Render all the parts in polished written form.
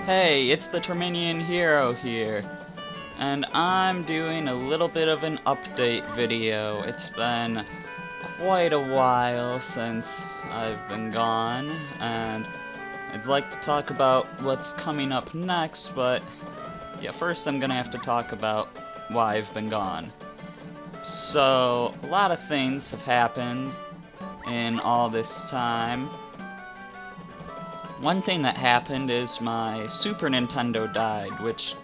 Hey, it's the Terminian hero here, and I'm doing a little bit of an update video. It's been quite a while since I've been gone, and I'd like to talk about what's coming up next, but yeah, first I'm gonna have to talk about why I've been gone. So, a lot of things have happened in all this time. One thing that happened is my Super Nintendo died, which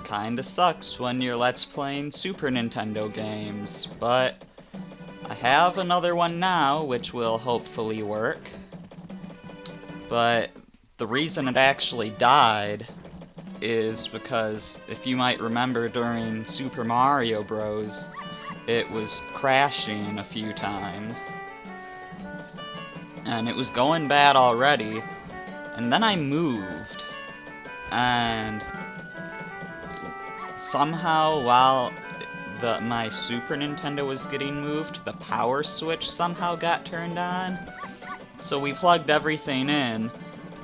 kinda sucks when you're Let's Playing Super Nintendo games, but I have another one now, which will hopefully work. But the reason it actually died is because, if you might remember, during Super Mario Bros., it was crashing a few times. And it was going bad already. And then I moved, and somehow while my Super Nintendo was getting moved, the power switch somehow got turned on. So we plugged everything in,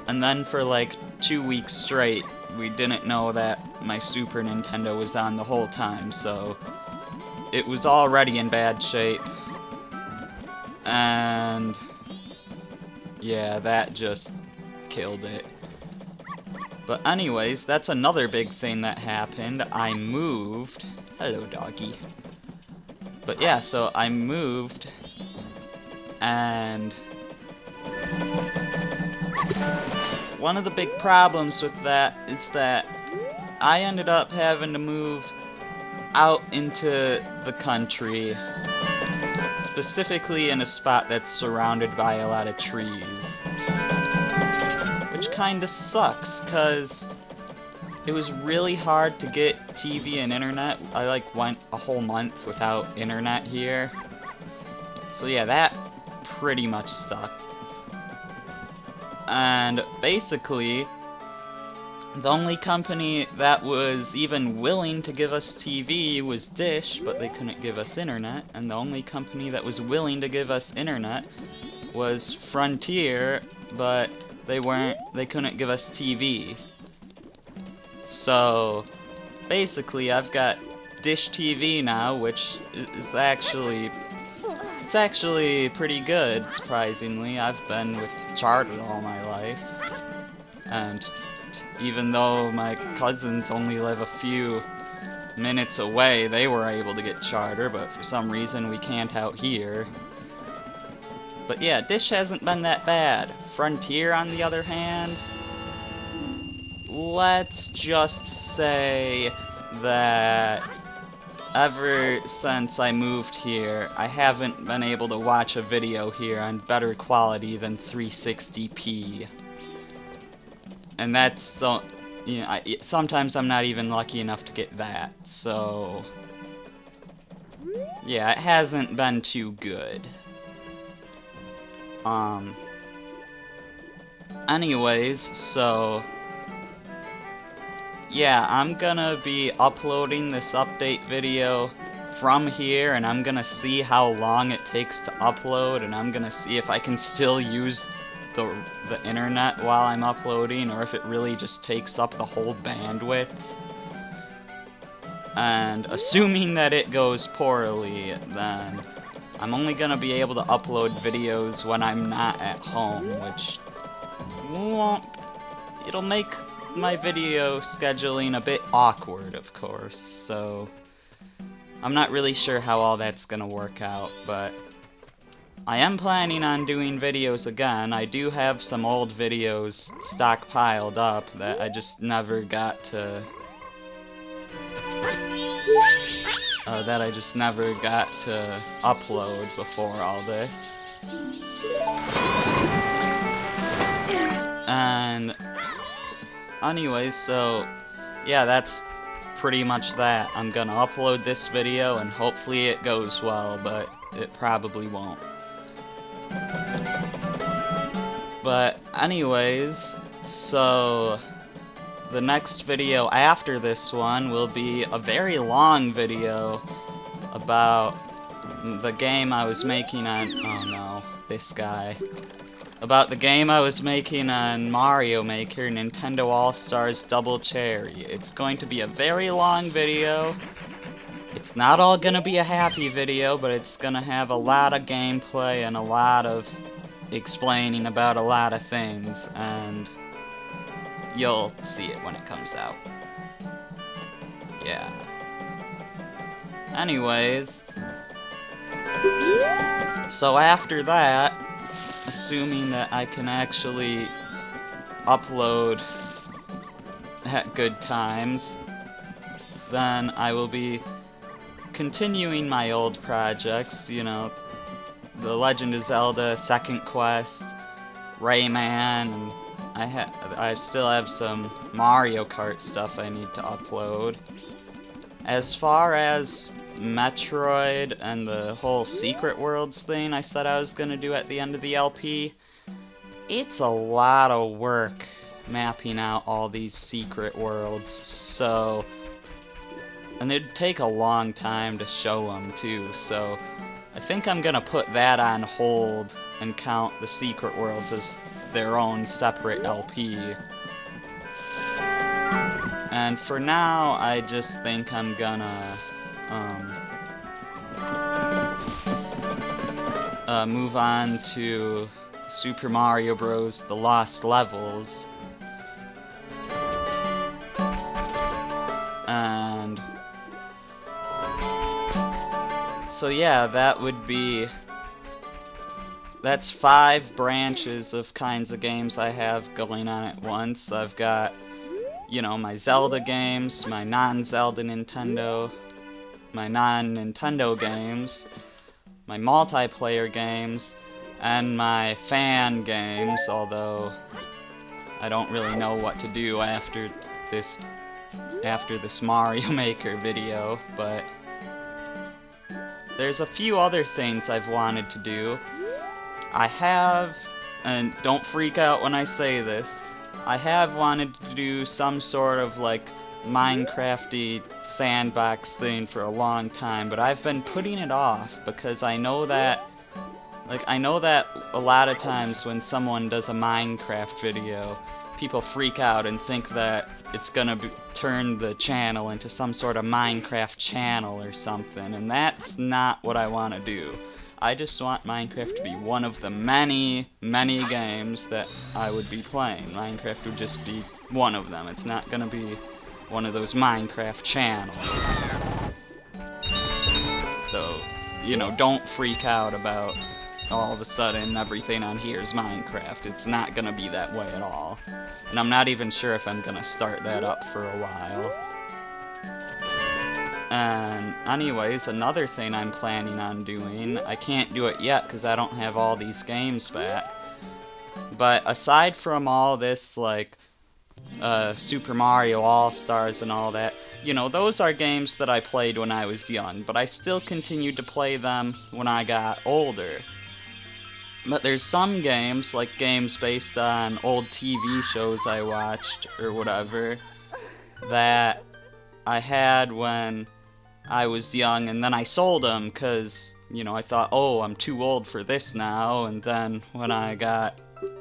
and then for like 2 weeks straight, we didn't know that my Super Nintendo was on the whole time, so it was already in bad shape. And yeah, that just killed it. But anyways, that's another big thing that happened. I moved. Hello, doggy. But yeah, so I moved, and one of the big problems with that is that I ended up having to move out into the country, specifically in a spot that's surrounded by a lot of trees. Which kinda sucks, cause it was really hard to get TV and internet. I like went a whole month without internet here. So yeah, that pretty much sucked. And basically, the only company that was even willing to give us TV was Dish, but they couldn't give us internet. And the only company that was willing to give us internet was Frontier, but they couldn't give us TV. So basically I've got Dish TV now, which is actually pretty good, surprisingly. I've been with Charter all my life, and even though my cousins only live a few minutes away, they were able to get Charter, but for some reason we can't out here. But yeah, Dish hasn't been that bad. Frontier, on the other hand, let's just say that ever since I moved here, I haven't been able to watch a video here on better quality than 360p. And that's so, you know, sometimes I'm not even lucky enough to get that, so yeah, it hasn't been too good. Anyways, so yeah, I'm gonna be uploading this update video from here, and I'm gonna see how long it takes to upload, and I'm gonna see if I can still use the internet while I'm uploading, or if it really just takes up the whole bandwidth. And assuming that it goes poorly, then I'm only gonna be able to upload videos when I'm not at home, which it'll make my video scheduling a bit awkward, of course, so I'm not really sure how all that's gonna work out, but I am planning on doing videos again. I do have some old videos stockpiled up that I just never got to upload before all this. And anyways, so yeah, that's pretty much that. I'm gonna upload this video and hopefully it goes well, but it probably won't. But anyways, so the next video after this one will be a very long video about the game I was making on, oh no, this guy. about the game I was making on Mario Maker, Nintendo All-Stars Double Cherry. It's going to be a very long video. It's not all gonna be a happy video, but it's gonna have a lot of gameplay and a lot of explaining about a lot of things, and you'll see it when it comes out. Yeah. Anyways, so after that, assuming that I can actually upload at good times, then I will be continuing my old projects, you know, The Legend of Zelda, Second Quest, Rayman, and I still have some Mario Kart stuff I need to upload. As far as Metroid and the whole Secret Worlds thing I said I was gonna do at the end of the LP, it's a lot of work mapping out all these secret worlds, so... and it'd take a long time to show them, too, so I think I'm gonna put that on hold and count the Secret Worlds as their own separate LP. And for now, I just think I'm gonna move on to Super Mario Bros. The Lost Levels. And so yeah, that's 5 branches of kinds of games I have going on at once. I've got, you know, my Zelda games, my non-Zelda Nintendo, my non-Nintendo games, my multiplayer games, and my fan games, although I don't really know what to do after this Mario Maker video, but there's a few other things I've wanted to do. I have, and don't freak out when I say this, I have wanted to do some sort of like Minecraft-y sandbox thing for a long time, but I've been putting it off because I know that a lot of times when someone does a Minecraft video, people freak out and think that it's gonna turn the channel into some sort of Minecraft channel or something, and that's not what I want to do. I just want Minecraft to be one of the many, many games that I would be playing. Minecraft would just be one of them. It's not gonna be one of those Minecraft channels. So, you know, don't freak out about all of a sudden everything on here is Minecraft. It's not gonna be that way at all. And I'm not even sure if I'm gonna start that up for a while. And anyways, another thing I'm planning on doing, I can't do it yet because I don't have all these games back, but aside from all this, like, Super Mario All-Stars and all that, you know, those are games that I played when I was young, but I still continued to play them when I got older. But there's some games, like games based on old TV shows I watched, or whatever, that I had when I was young, and then I sold them, because, you know, I thought, oh, I'm too old for this now, and then when I got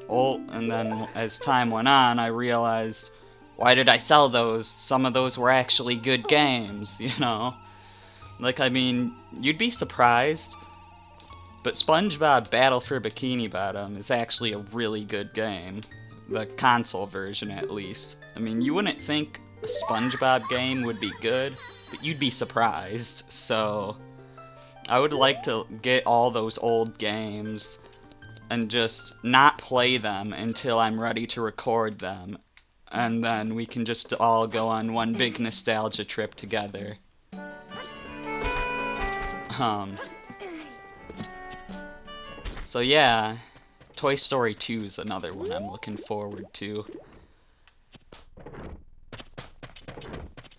old, and then as time went on, I realized, why did I sell those? Some of those were actually good games, you know? Like, I mean, you'd be surprised, but SpongeBob Battle for Bikini Bottom is actually a really good game. The console version, at least. I mean, you wouldn't think a SpongeBob game would be good, but you'd be surprised. So, I would like to get all those old games and just not play them until I'm ready to record them. And then we can just all go on one big nostalgia trip together. So yeah, Toy Story 2 is another one I'm looking forward to.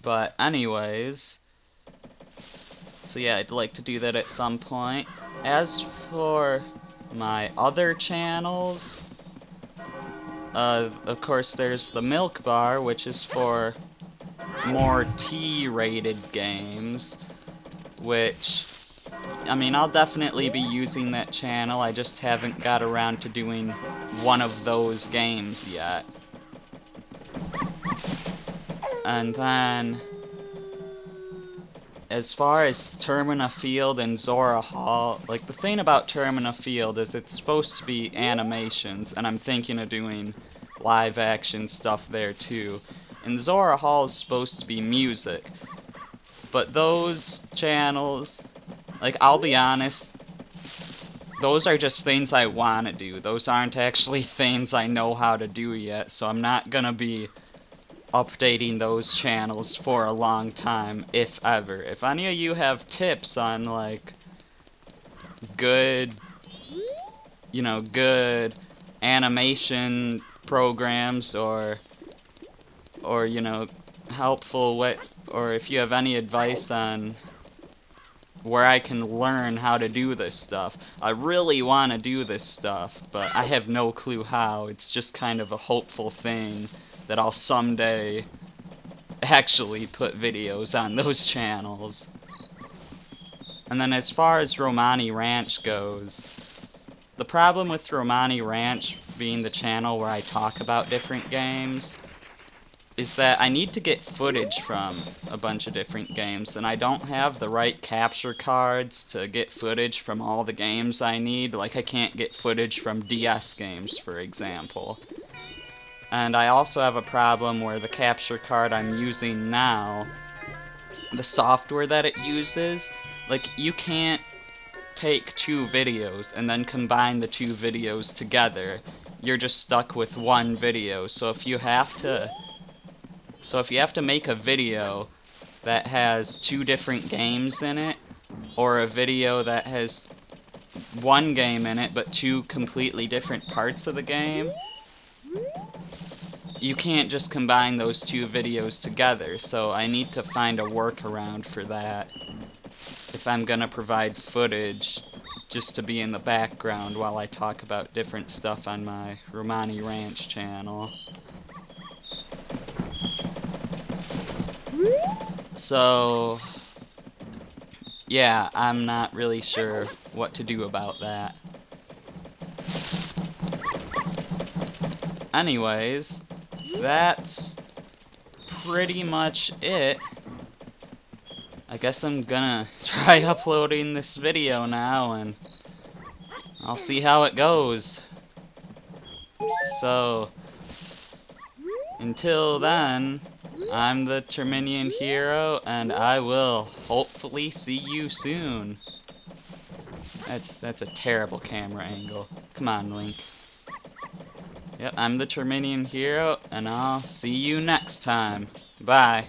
But anyways, so yeah, I'd like to do that at some point. As for my other channels, of course there's the Milk Bar, which is for more T-rated games, which, I mean, I'll definitely be using that channel. I just haven't got around to doing one of those games yet. And then, as far as Termina Field and Zora Hall, like, the thing about Termina Field is it's supposed to be animations, and I'm thinking of doing live action stuff there too. And Zora Hall is supposed to be music. But those channels, like, I'll be honest, those are just things I want to do. Those aren't actually things I know how to do yet, so I'm not gonna be updating those channels for a long time, if ever. If any of you have tips on, like, good, you know, good animation programs, or you know, helpful way, or if you have any advice on where I can learn how to do this stuff. I really want to do this stuff, but I have no clue how. It's just kind of a hopeful thing that I'll someday actually put videos on those channels. And then as far as Romani Ranch goes, the problem with Romani Ranch being the channel where I talk about different games is that I need to get footage from a bunch of different games, and I don't have the right capture cards to get footage from all the games I need. Like, I can't get footage from DS games, for example. And I also have a problem where the capture card I'm using now, the software that it uses, like, you can't take two videos and then combine the two videos together. You're just stuck with one video. So if you have to make a video that has two different games in it, or a video that has one game in it but two completely different parts of the game, you can't just combine those two videos together, so I need to find a workaround for that if I'm gonna provide footage just to be in the background while I talk about different stuff on my Romani Ranch channel. So, yeah, I'm not really sure what to do about that. Anyways, that's pretty much it. I guess I'm gonna try uploading this video now, and I'll see how it goes. So, until then, I'm the Terminian Hero, and I will hopefully see you soon. That's a terrible camera angle. Come on, Link. Yep, I'm the Terminian Hero, and I'll see you next time. Bye.